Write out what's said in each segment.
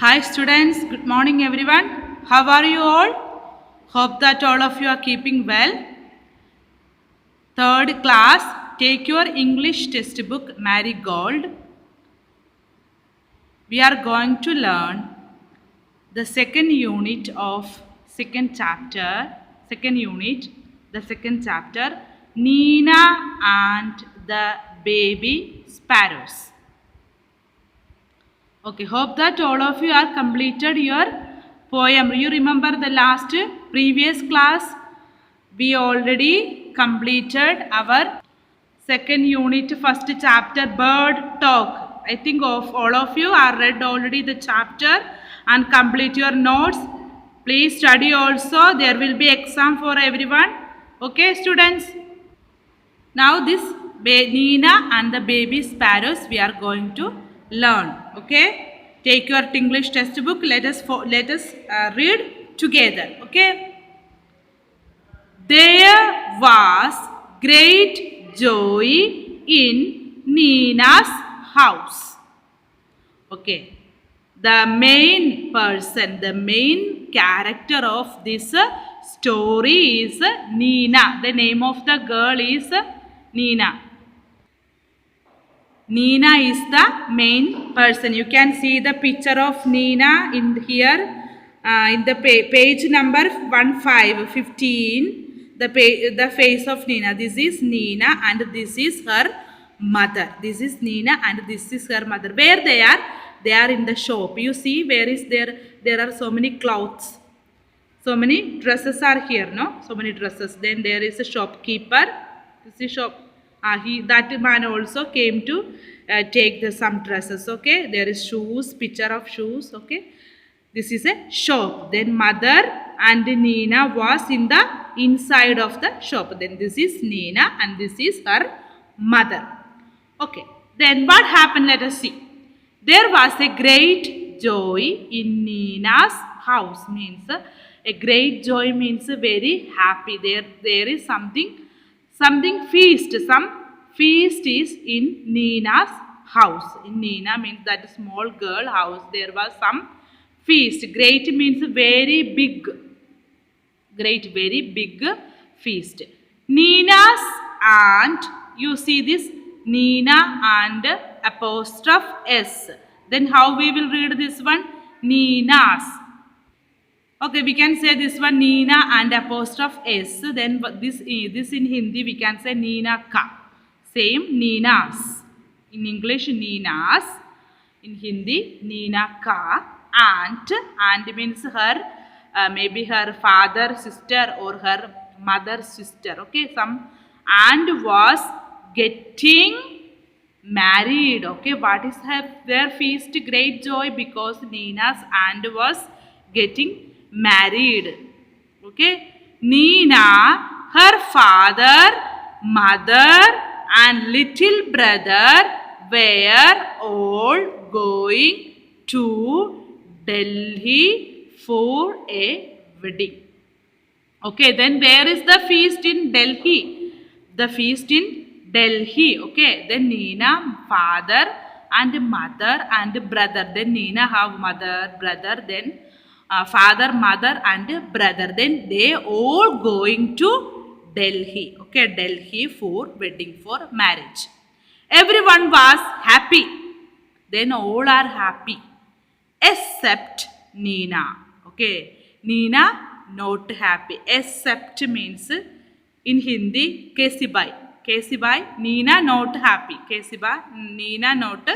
Hi students, good morning everyone. How are you all? Hope that all of you are keeping well. Third class, take your English textbook Marigold. We are going to learn the second unit of second unit, the second chapter, Nina and the baby sparrows. Okay, hope that all of you are completed your poem. You remember the last previous class? We already completed our second unit, first chapter, bird talk. I think of all of you are read already the chapter and complete your notes. Please study also. There will be exam for everyone. Okay, students. Now this Nina and the baby sparrows we are going to learn. Okay, take your English textbook. Let us read together. Okay. There was great joy in Nina's house. Okay. The main person, the main character of this story is Nina. The name of the girl is Nina. Nina is the main person. You can see the picture of Nina in here in the page number 15. The face of Nina. This is Nina and this is her mother. This is Nina and this is her mother. Where they are? They are in the shop. You see where is there? There are so many clothes. So many dresses are here, no? So many dresses. Then there is a shopkeeper. This is shop. That man also came to take some dresses. Okay, there is shoes. Picture of shoes. Okay, this is a shop. Then mother and Nina was in the inside of the shop. Then this is Nina and this is her mother. Okay. Then what happened? Let us see. There was a great joy in Nina's house. Means a great joy means very happy. There is something feast. Some feast is in Nina's house. In Nina means that small girl house. There was some feast. Great means very big. Great, very big feast. Nina's aunt. You see this Nina and apostrophe S. Then how we will read this one? Nina's. Okay, we can say this one Nina and apostrophe S. Then this in Hindi we can say Nina ka. Same Nina's. In English Nina's. In Hindi Nina ka. Aunt means her maybe her father sister or her mother sister. Okay, some aunt was getting married. Okay, what is their feast? Great joy because Nina's aunt was getting married. Okay, Nina, her father, mother and little brother were all going to Delhi for a wedding. Okay, then where is the feast in Delhi? The feast in Delhi. Okay, then Nina, father and mother and brother. Then Nina have mother, brother, then father, mother and brother. Then they all going to Delhi. Okay, Delhi for wedding, for marriage. Everyone was happy. Then all are happy except Nina. Okay, Nina not happy. Except means in Hindi Kesibai. Kesibai, Nina not happy. Kesibai, Nina not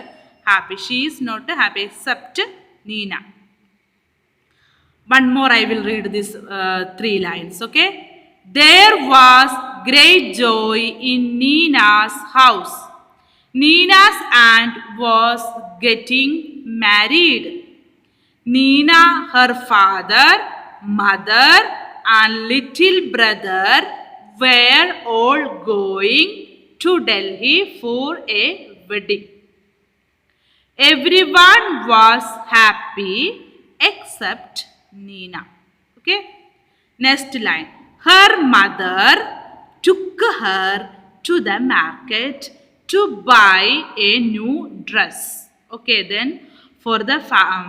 happy. She is not happy except Nina. One more I will read these 3 lines. Okay. There was great joy in Nina's house. Nina's aunt was getting married. Nina, her father, mother and little brother were all going to Delhi for a wedding. Everyone was happy except Nina. Okay. Next line. Her mother took her to the market to buy a new dress. Okay, then for the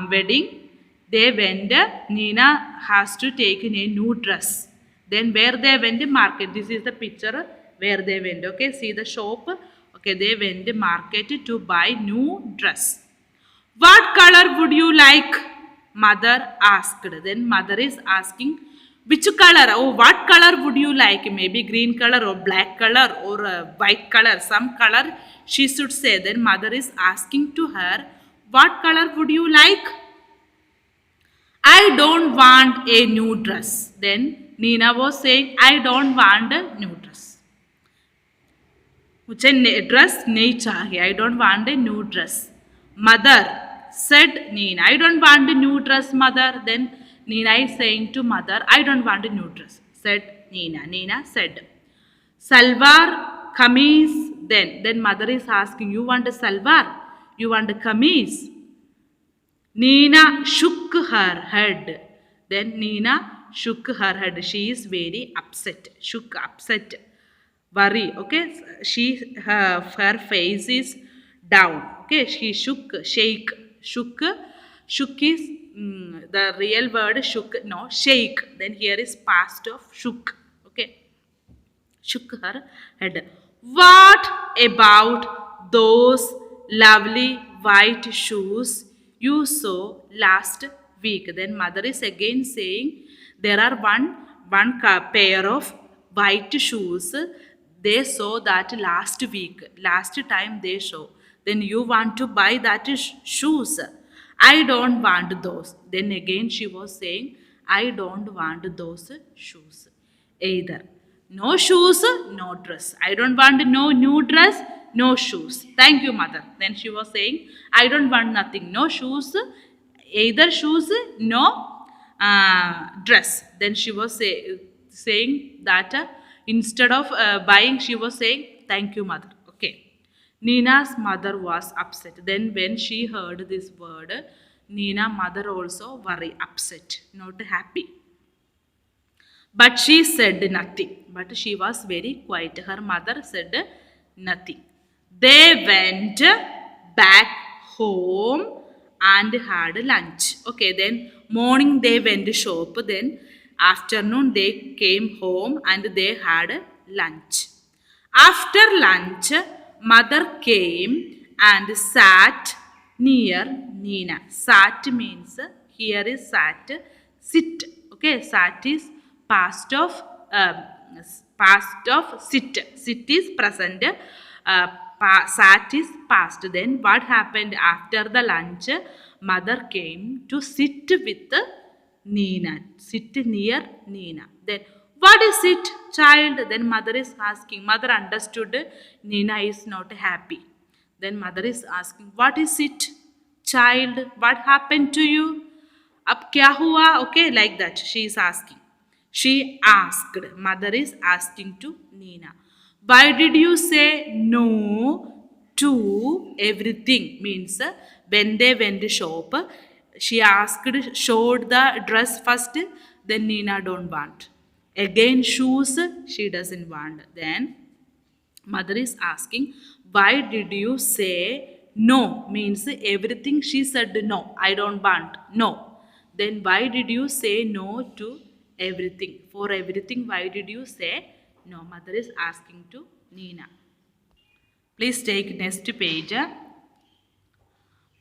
wedding, They went, Nina has to take in a new dress. Then where they went, market. This is the picture where they went. Okay, see the shop. Okay, they went market to buy new dress. What color would you like? Mother asked. Then mother is asking, which color? Oh, what color would you like? Maybe green color or black color or white color. Some color she should say. Then mother is asking to her, what color would you like? I don't want a new dress. Then Nina was saying, I don't want a new dress. मुझे dress नहीं चाहिए. I don't want a new dress. Mother said Nina. I don't want a new dress, mother. Then Nina is saying to mother, I don't want a new dress. Said Nina. Nina said, Salwar, kameez. Then mother is asking, you want a salwar? You want a kameez? Nina shook her head. Then Nina shook her head. She is very upset. Shook, upset, worry. Okay, her face is down. Okay, she shook, shake, shook is the real word shook. No, shake. Then here is past of shook. Okay, shook her head. What about those lovely white shoes you saw last week? Then mother is again saying there are one pair of white shoes they saw that last week, last time they saw. Then you want to buy that shoes? I don't want those. Then again she was saying, I don't want those shoes either. No shoes, no dress. I don't want no new dress, no shoes. Thank you, mother. Then she was saying, I don't want nothing. No shoes, either shoes, no dress. Then she was saying that instead of buying, she was saying, thank you, mother. Okay. Nina's mother was upset. Then when she heard this word, Nina mother also very upset, not happy. But she said nothing. But she was very quiet. Her mother said nothing. They went back home and had lunch. Okay, then morning they went to shop. Then afternoon they came home and they had lunch. After lunch, mother came and sat near Nina. Sat means here is sat, sit. Okay, sat is past of sit. Sit is present. Sat is past. Then what happened after the lunch? Mother came to sit with Nina. Sit near Nina. Then what is it, child? Then mother is asking. Mother understood Nina is not happy. Then mother is asking, what is it, child? What happened to you? Ab kya hua? Okay, like that. She is asking. She asked. Mother is asking to Nina. Why did you say no to everything? Means when they went to shop, she asked, showed the dress first, then Nina don't want. Again shoes, she doesn't want. Then mother is asking, why did you say no? Means everything she said no, I don't want, no. Then why did you say no to everything? For everything, why did you say no? Mother is asking to Nina. Please take next page.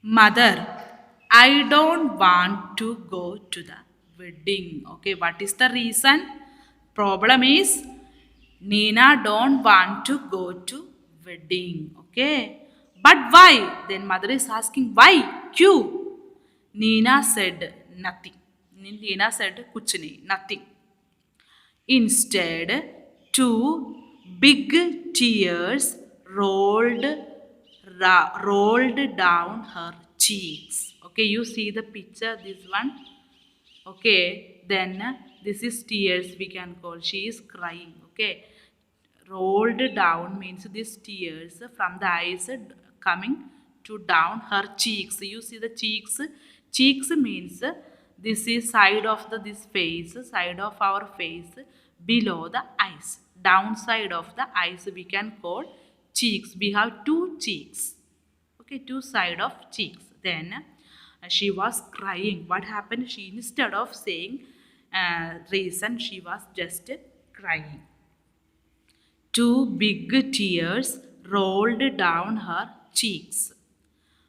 Mother, I don't want to go to the wedding. Okay, what is the reason? Problem is Nina don't want to go to wedding. Okay, but why? Then mother is asking why? Q. Nina said nothing. Nina said kuch nahi, nothing. Instead, two big tears rolled down her cheeks. Okay, you see the picture, this one. Okay, then this is tears we can call. She is crying. Okay, rolled down means these tears from the eyes coming to down her cheeks. You see the cheeks. Cheeks means this is side of this face, side of our face, below the eyes. Downside of the eyes we can call cheeks. We have two cheeks. Okay, two side of cheeks. Then She was crying. What happened? She, instead of saying reason, she was just crying. Two big tears rolled down her cheeks.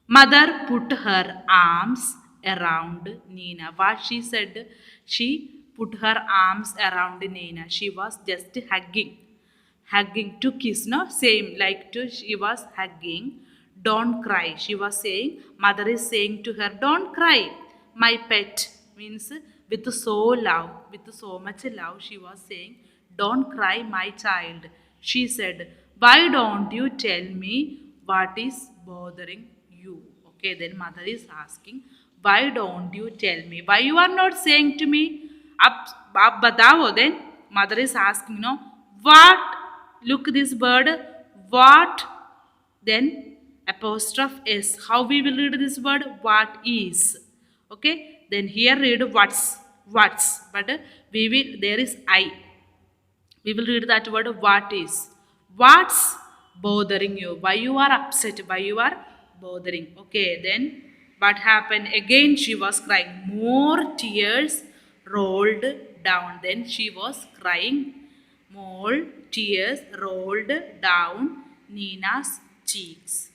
Mother put her arms around Nina. What she said? She put her arms around Nina. She was just hugging. Hugging to kiss, no? Same like to she was hugging. Don't cry. She was saying, mother is saying to her, don't cry. My pet means with so love, with so much love, she was saying, don't cry, my child. She said, why don't you tell me what is bothering you? Okay, then mother is asking, why don't you tell me? Why you are not saying to me? Ab batao. Then mother is asking, no, what? Look this word, what? Then apostrophe s. How we will read this word? What is? Okay. Then here read what's. But we will there is I. We will read that word what is. What's bothering you? Why you are upset? Why you are bothering? Okay, then what happened? Again she was crying. More tears rolled down. Then she was crying. More tears rolled down Nina's cheeks.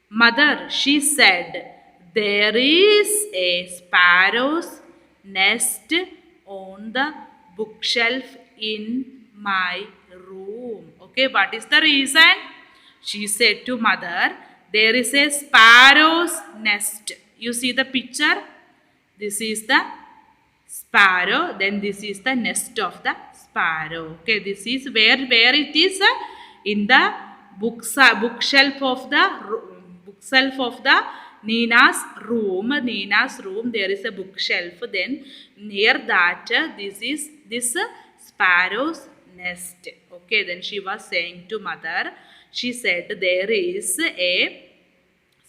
Mother, she said, there is a sparrow's nest on the bookshelf in my room. Okay, what is the reason? She said to mother, there is a sparrow's nest. You see the picture? This is the sparrow. Then this is the nest of the sparrow. Okay, this is where it is in the bookshelf of the Nina's room. Nina's room, there is a bookshelf. Then near that, this sparrow's nest. Okay, then she was saying to mother, she said, there is a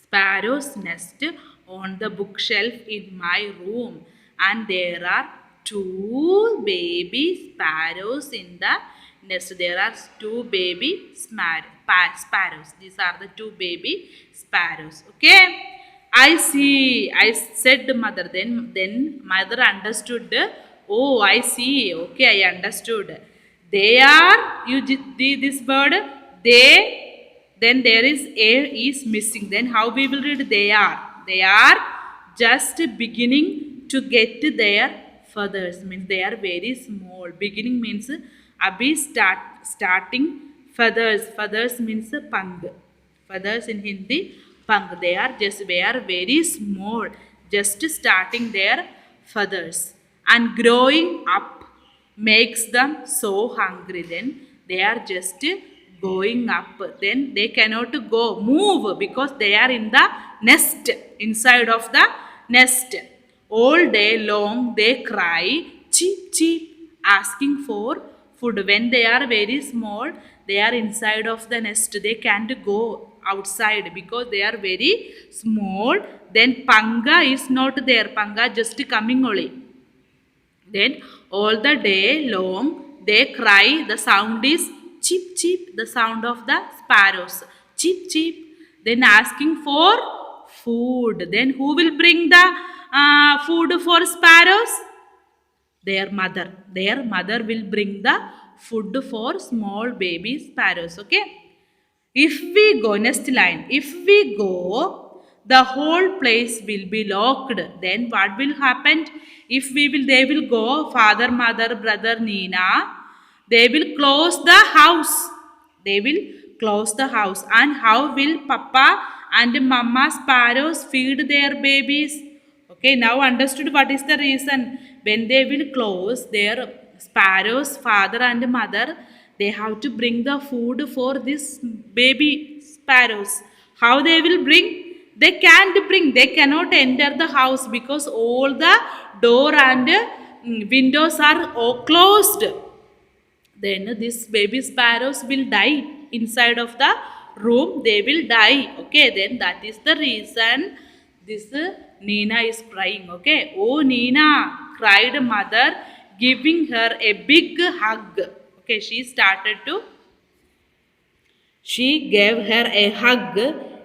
sparrow's nest on the bookshelf in my room, and there are two baby sparrows in the nest. There are two baby sparrows. These are the two baby sparrows. Okay, I see. I said mother. Then mother understood. Oh, I see. Okay, I understood. They are this word. They. Then there is a is missing. Then how we will read they are? They are just beginning to get their feathers. Means they are very small. Beginning means abhi starting feathers. Feathers means pang. Feathers in Hindi pang. They are very small. Just starting their feathers. And growing up makes them so hungry. Then they are just going up. Then they cannot move because they are in the nest, inside of the nest. All day long they cry, cheep, cheep, asking for food. When they are very small, they are inside of the nest. They can't go outside because they are very small. Then panga is not there. Panga just coming only. Then all the day long they cry. The sound is cheep cheep, the sound of the sparrows. Cheep cheep. Then asking for food. Then who will bring the food for sparrows? Their mother. Their mother will bring the food for small baby sparrows. Okay. If we go, next line, if we go, the whole place will be locked. Then what will happen? If they will go, father, mother, brother, Nina, they will close the house. They will close the house. And how will Papa and Mama sparrows feed their babies? Okay, now understood what is the reason. When they will close their sparrows, father and mother, they have to bring the food for this baby sparrows. How they will bring? They can't bring. They cannot enter the house because all the door and windows are all closed. Then these baby sparrows will die inside of the room. They will die. Okay, then that is the reason this Nina is crying. Okay, oh Nina, cried mother, giving her a big hug. Okay, she gave her a hug.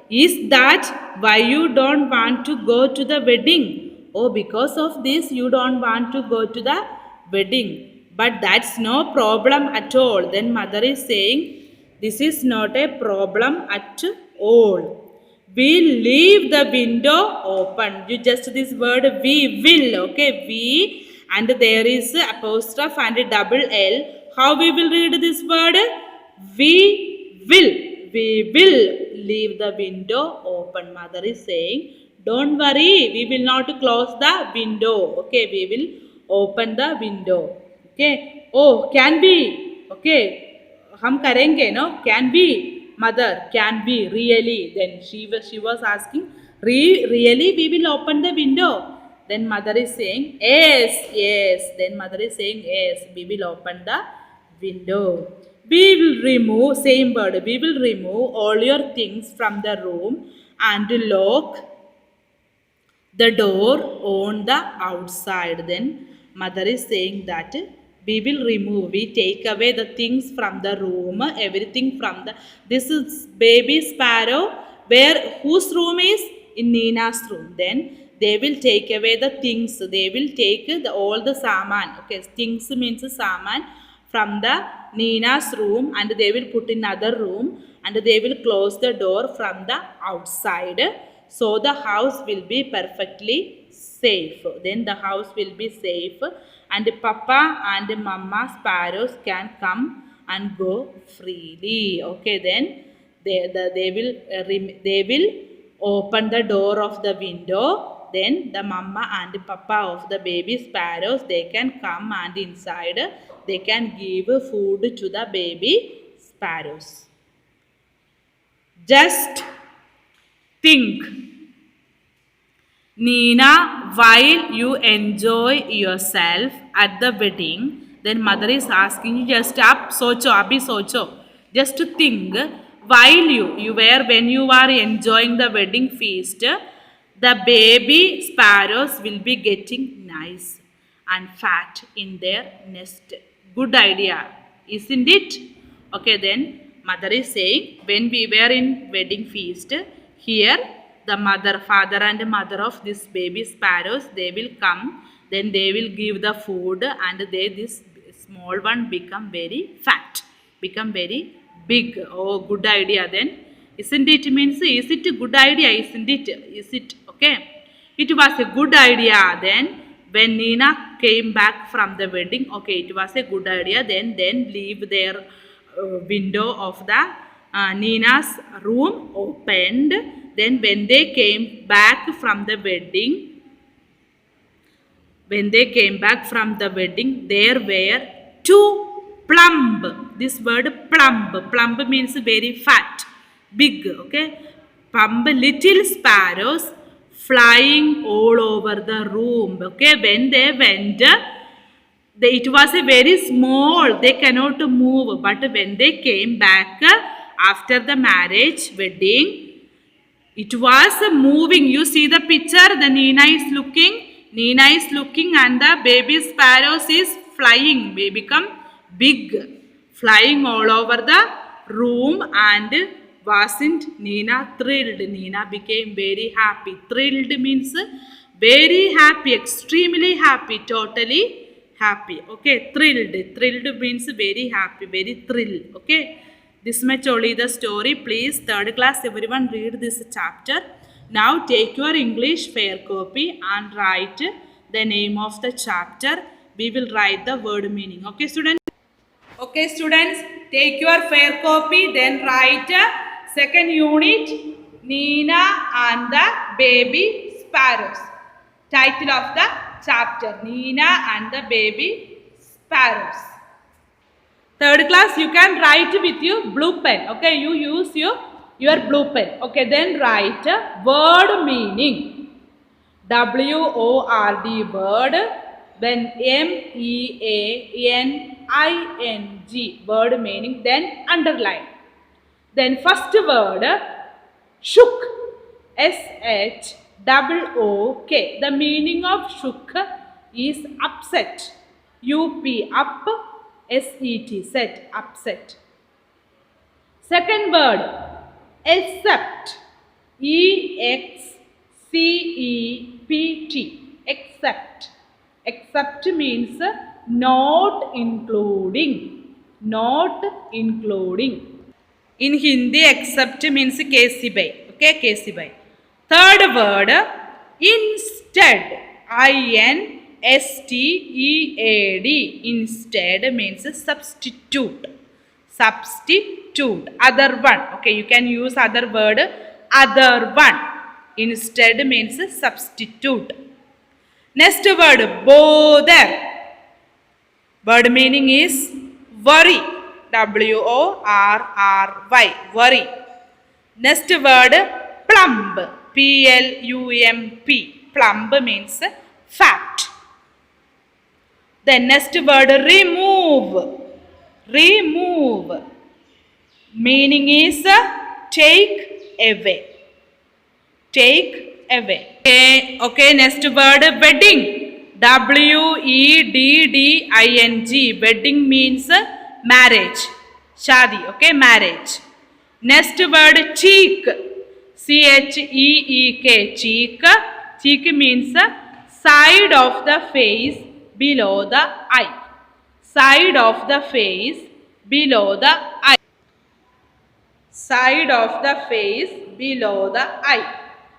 Is that why you don't want to go to the wedding? Oh, because of this you don't want to go to the wedding. But that's no problem at all. Then mother is saying, this is not a problem at all. We leave the window open. You just this word we will, okay? We, and there is apostrophe and a double L. How we will read this word? We will. We will leave the window open. Mother is saying, don't worry, we will not close the window. Okay, we will open the window. Okay. Oh, can we? Okay. हम करेंगे no? Can we? Mother, can we? Really? Then she was asking, really we will open the window? Then mother is saying, yes, yes. Then mother is saying, yes, we will open the window. We will remove, same word, we will remove all your things from the room and lock the door on the outside. Then mother is saying that we will remove, we take away the things from the room, everything from the, this is baby sparrow, where, whose room is? In Nina's room. Then they will take away the things, they will take all the saman, okay, things means saman, from the Nina's room, and they will put in other room, and they will close the door from the outside, so the house will be perfectly safe. Then the house will be safe, and papa and mama sparrows can come and go freely. Okay, then they will open the door of the window. Then the mama and papa of the baby sparrows, they can come, and inside they can give food to the baby sparrows. Just think, Nina, while you enjoy yourself at the wedding, then mother is asking you, just up, socho, abhi socho. Just to think, while you were, when you are enjoying the wedding feast, the baby sparrows will be getting nice and fat in their nest. Good idea, isn't it? Okay, then mother is saying, when we were in wedding feast, here the mother, father and mother of this baby sparrows, they will come, then they will give the food, and this small one become very fat, become very big. Oh, good idea then. Isn't it? Means, is it a good idea? Isn't it? Is it? Okay. It was a good idea then when Nina came back from the wedding. Okay, it was a good idea. Then leave their window of the Nina's room opened. Then when they came back from the wedding, there were two plump. This word plump. Plump means very fat, big. Okay, plump little sparrows flying all over the room. Okay, when they went, it was a very small, they cannot move. But when they came back after the marriage wedding, it was moving. You see the picture, the Nina is looking, and the baby sparrows is flying. They become big, flying all over the room. And wasn't Nina thrilled? Nina became very happy. Thrilled means very happy, extremely happy, totally happy. Okay, thrilled means very happy, very thrilled. Okay, this much only the story. Please, third class, everyone read this chapter. Now take your English fair copy and write the name of the chapter. We will write the word meaning. Okay, students? Okay, students, take your fair copy, then write second unit, Nina and the baby sparrows. Title of the chapter, Nina and the baby sparrows. Third class, you can write with your blue pen. Okay, you use your blue pen. Okay, then write word meaning. W-O-R-D word. Then M-E-A-N-I-N-G word meaning. Then underline. Then first word shook. S-H-O-O-K. The meaning of shook is upset. U-P up. S-E-T upset. Second word except. EXCEPT. Except. Except means not including. Not including. In Hindi, except means kesi by. Okay, kesi by. Third word, instead. INSTEAD. Instead means substitute. Substitute. Other one. Okay, you can use other word. Other one. Instead means substitute. Next word, bother. Word meaning is worry. WORRY. Worry. Next word, plump. PLUMP. Plump means fat. Then next word, remove. Remove. Meaning is take away. Take away. Okay, next word, wedding. WEDDING. Wedding means marriage. Shadi. Okay, marriage. Next word, cheek. CHEEK. Cheek. Cheek means side of the face below the eye. Side of the face below the eye. Side of the face below the eye.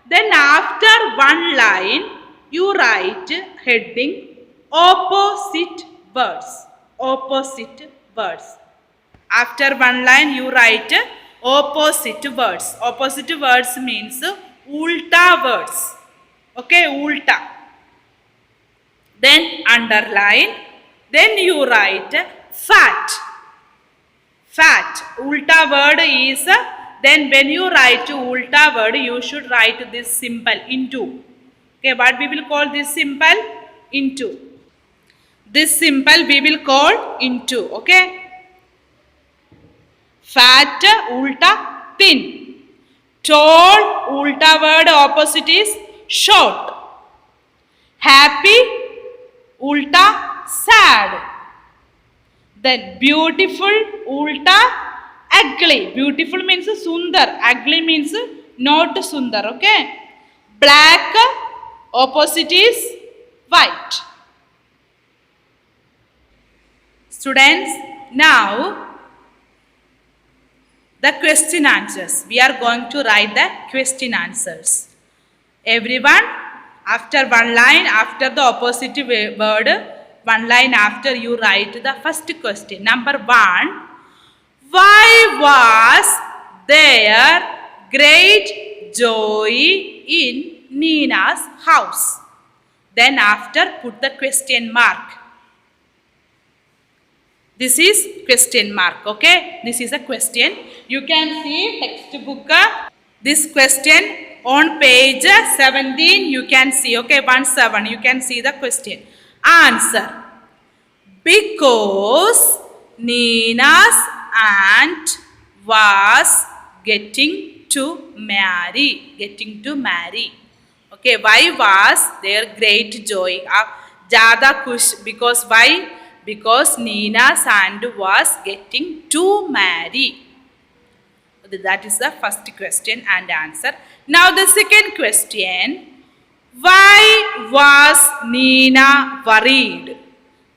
Then after one line, you write heading opposite words. Opposite words. After one line, you write opposite words. Opposite words means ulta words. Okay, ulta. Then underline. Then you write fat. Fat. Ulta word is, then when you write ulta word, you should write this symbol into. Okay, what we will call this symbol? Into. This symbol we will call into. Okay. Fat, ulta, thin. Tall, ulta word opposite is short. Happy, ulta, sad. Then beautiful, ulta, ugly. Beautiful means sundar. Ugly means not sundar. Okay. Black, opposite is white. Students, now the question answers. We are going to write the question answers. Everyone, after one line, after the opposite word, one line after you write the first question. Number 1. Why was there great joy in Nina's house? Then after put the question mark. This is question mark. Okay. This is a question. You can see textbook. This question on page 17 you can see. Okay. 17 you can see the question. Answer. Because Nina's aunt was getting to marry. Getting to marry. Okay. Why was there great joy? Jada kush. Because why? Because Nina's aunt was getting to marry. That is the first question and answer. Now the second question. Why was Nina worried?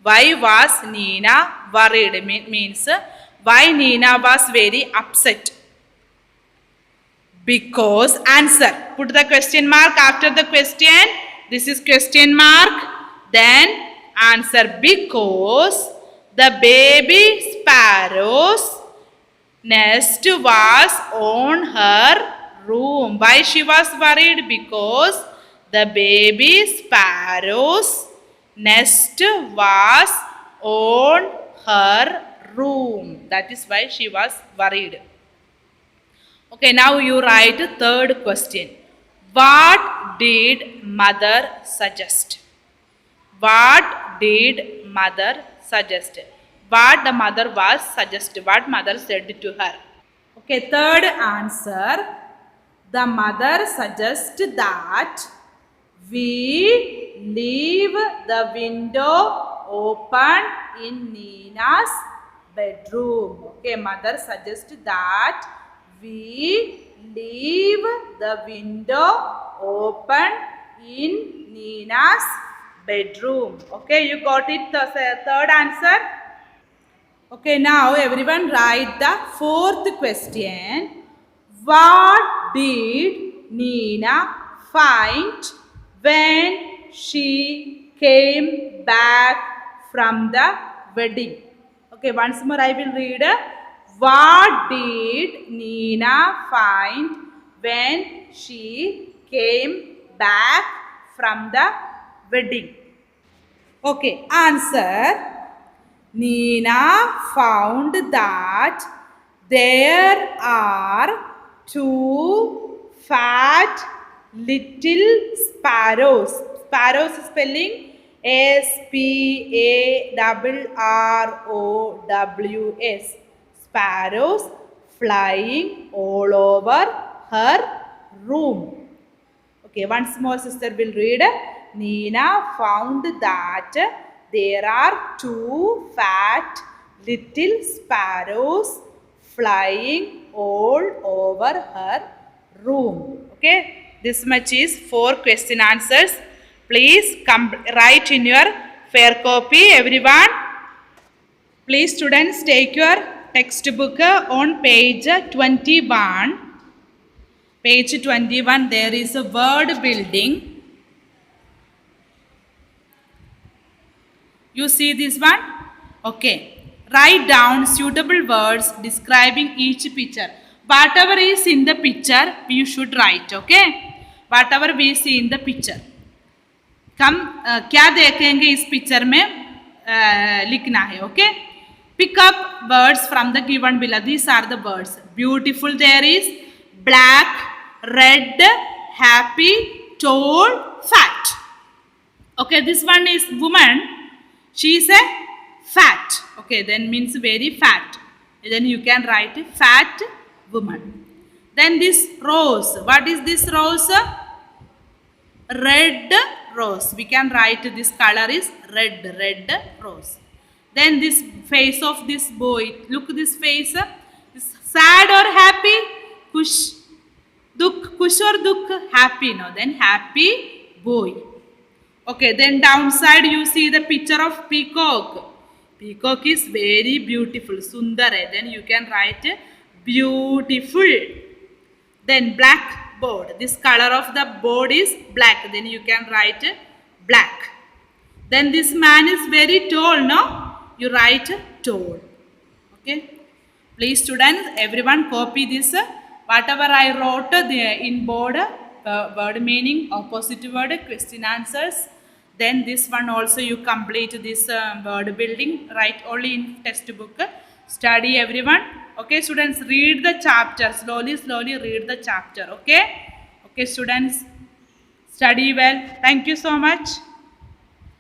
Why was Nina worried? Means why Nina was very upset. Because answer. Put the question mark after the question. This is question mark. Then answer. Because the baby sparrow's nest was on her room. Why she was worried? Because the baby sparrow's nest was on her room. That is why she was worried. Okay, now you write third question. What did mother suggest? What did mother suggest? What the mother was suggested? What mother said to her? Okay, third answer. The mother suggests that we leave the window open in Nina's bedroom. Okay, mother suggests that we leave the window open in Nina's bedroom. Okay, you got it, the third answer. Okay, now everyone write the fourth question. What did Nina find when she came back from the wedding? Okay, once more I will read. What did Nina find when she came back from the wedding? Okay, answer. Nina found that there are two fat little sparrows. Sparrows spelling Sparrows. Sparrows flying all over her room. Okay, once more sister will read. Nina found that there are two fat little sparrows flying all over her room. Okay, this much is 4 question answers. Please write in your fair copy, everyone. Please students take your textbook on page 21. Page 21, there is a word building. You see this one? Okay. Write down suitable words describing each picture. Whatever is in the picture, you should write. Okay? Whatever we see in the picture. क्या देखेंगे इस picture में लिखना है. Okay. Pick up words from the given below. These are the words. Beautiful there is, black, red, happy, tall, fat. Okay, this one is woman. She is a fat. Okay, then means very fat. Then you can write fat woman. Then this rose. What is this rose? Red rose. We can write this color is red rose. Then this face of this boy. Look this face. Is sad or happy? Kush or dukh? Happy. No. Then happy boy. Okay. Then downside you see the picture of peacock. Peacock is very beautiful. Sundar. Then you can write beautiful. Then black board. This color of the board is black. Then you can write black. Then this man is very tall. No? You write tall. Okay. Please students, everyone copy this. Whatever I wrote in board, word meaning, opposite word, question answers. Then this one also you complete this word building. Write only in textbook. Study everyone. Okay students, read the chapter. Slowly read the chapter. Okay. Okay students, study well. Thank you so much.